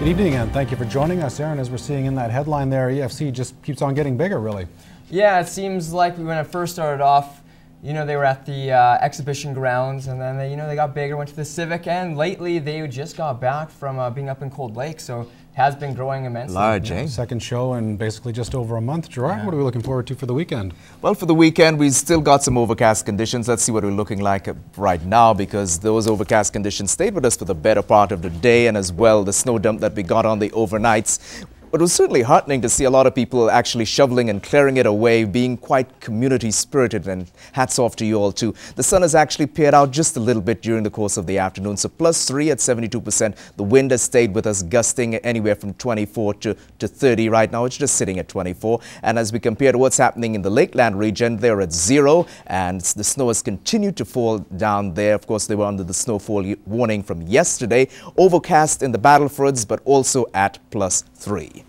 Good evening and thank you for joining us, Aaron. As we're seeing in that headline there, EFC just keeps on getting bigger, really. Yeah, it seems like when it first started off, they were at the exhibition grounds, and then they got bigger, went to the Civic, and lately they just got back from being up in Cold Lake, so it has been growing immensely. Large, eh? Second show in basically just over a month. Gerard, what are we looking forward to for the weekend? Well, for the weekend, we've still got some overcast conditions. Let's see what we're looking like right now, because those overcast conditions stayed with us for the better part of the day, and as well the snow dump that we got on the overnights. It was certainly heartening to see a lot of people actually shoveling and clearing it away, being quite community spirited, and hats off to you all too. The sun has actually peered out just a little bit during the course of the afternoon, so +3 at 72%. The wind has stayed with us, gusting anywhere from 24 to 30 right now. It's just sitting at 24. And as we compare to what's happening in the Lakeland region, they're at 0, and the snow has continued to fall down there. Of course, they were under the snowfall warning from yesterday. Overcast in the Battlefords, but also at +3.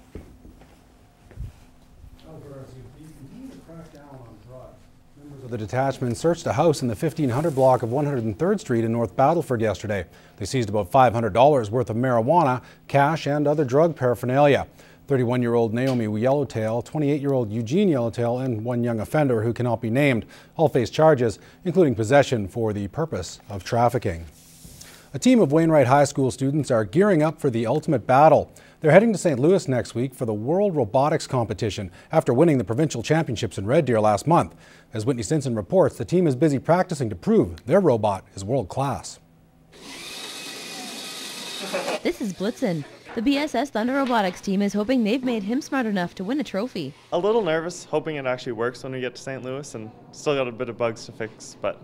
The detachment searched a house in the 1500 block of 103rd Street in North Battleford yesterday. They seized about $500 worth of marijuana, cash and other drug paraphernalia. 31-year-old Naomi Yellowtail, 28-year-old Eugene Yellowtail and one young offender who cannot be named all face charges, including possession for the purpose of trafficking. A team of Wainwright High School students are gearing up for the ultimate battle. They're heading to St. Louis next week for the World Robotics competition after winning the provincial championships in Red Deer last month. As Whitney Stinson reports, the team is busy practicing to prove their robot is world class. This is Blitzen. The BSS Thunder Robotics team is hoping they've made him smart enough to win a trophy. A little nervous, hoping it actually works when we get to St. Louis, and still got a bit of bugs to fix, but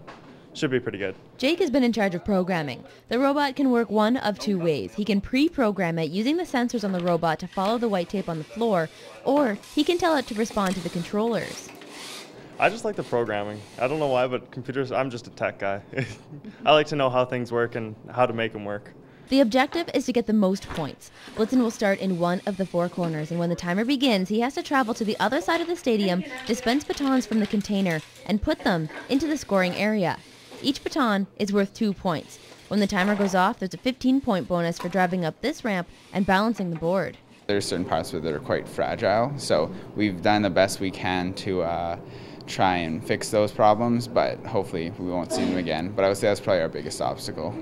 should be pretty good. Jake has been in charge of programming. The robot can work one of two ways. He can pre-program it using the sensors on the robot to follow the white tape on the floor, or he can tell it to respond to the controllers. I just like the programming. I don't know why, but computers, I'm just a tech guy. I like to know how things work and how to make them work. The objective is to get the most points. Blitzen will start in one of the 4 corners, and when the timer begins, he has to travel to the other side of the stadium, dispense batons from the container, and put them into the scoring area. Each baton is worth 2 points. When the timer goes off, there's a 15-point bonus for driving up this ramp and balancing the board. There's certain parts of it that are quite fragile, so we've done the best we can to try and fix those problems, but hopefully we won't see them again. But I would say that's probably our biggest obstacle.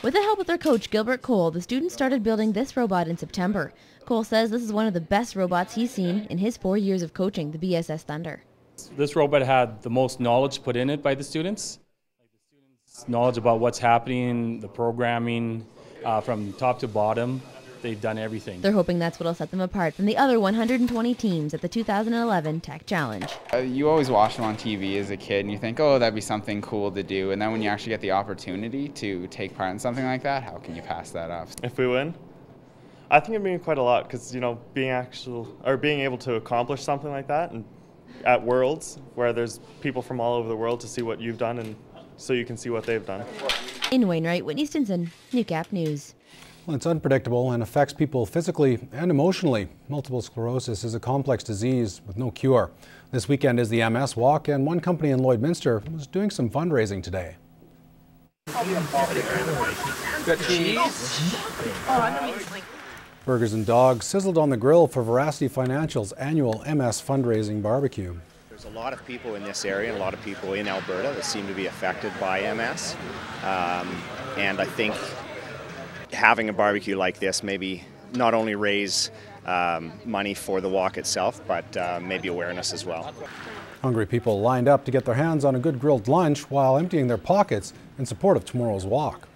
With the help of their coach, Gilbert Cole, the students started building this robot in September. Cole says this is one of the best robots he's seen in his 4 years of coaching the BSS Thunder. This robot had the most knowledge put in it by the students. Knowledge about what's happening, the programming, from top to bottom. They've done everything. They're hoping that's what will set them apart from the other 120 teams at the 2011 Tech Challenge. You always watch them on TV as a kid and you think, oh, that'd be something cool to do. And then when you actually get the opportunity to take part in something like that, how can you pass that up? If we win, I think it'd mean quite a lot, because being able to accomplish something like that, and at Worlds, where there's people from all over the world to see what you've done, and so you can see what they've done. In Wainwright, Whitney Stinson, Newcap News. Well, it's unpredictable and affects people physically and emotionally. Multiple sclerosis is a complex disease with no cure. This weekend is the MS Walk, and one company in Lloydminster was doing some fundraising today. Got cheese? Burgers and dogs sizzled on the grill for Veracity Financial's annual MS fundraising barbecue. There's a lot of people in this area and a lot of people in Alberta that seem to be affected by MS. And I think having a barbecue like this maybe not only raise money for the walk itself, but maybe awareness as well. Hungry people lined up to get their hands on a good grilled lunch while emptying their pockets in support of tomorrow's walk.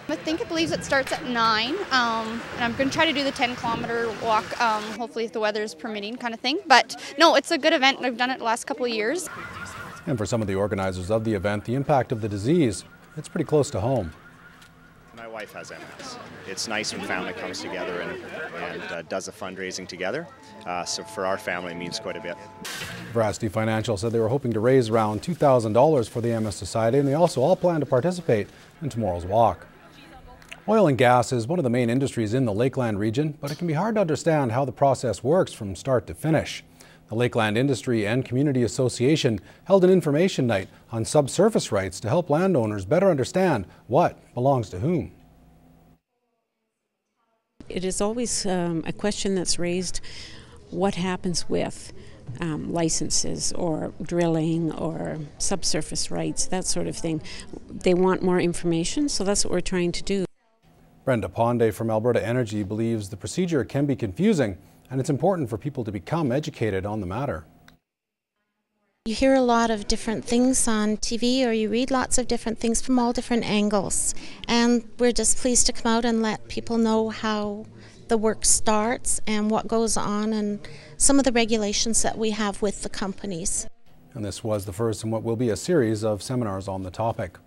I think it believes it starts at 9, and I'm going to try to do the 10-kilometer walk, hopefully if the weather is permitting, kind of thing. But no, it's a good event. I've done it the last couple of years. And for some of the organizers of the event, the impact of the disease, it's pretty close to home. My wife has MS. It's nice when family comes together and does the fundraising together. So for our family, it means quite a bit. Veracity Financial said they were hoping to raise around $2,000 for the MS Society, and they also all plan to participate in tomorrow's walk. Oil and gas is one of the main industries in the Lakeland region, but it can be hard to understand how the process works from start to finish. The Lakeland Industry and Community Association held an information night on subsurface rights to help landowners better understand what belongs to whom. It is always a question that's raised, what happens with licenses or drilling or subsurface rights, that sort of thing. They want more information, so that's what we're trying to do. Brenda Ponde from Alberta Energy believes the procedure can be confusing, and it's important for people to become educated on the matter. You hear a lot of different things on TV, or you read lots of different things from all different angles, and we're just pleased to come out and let people know how the work starts and what goes on and some of the regulations that we have with the companies. And this was the first in what will be a series of seminars on the topic.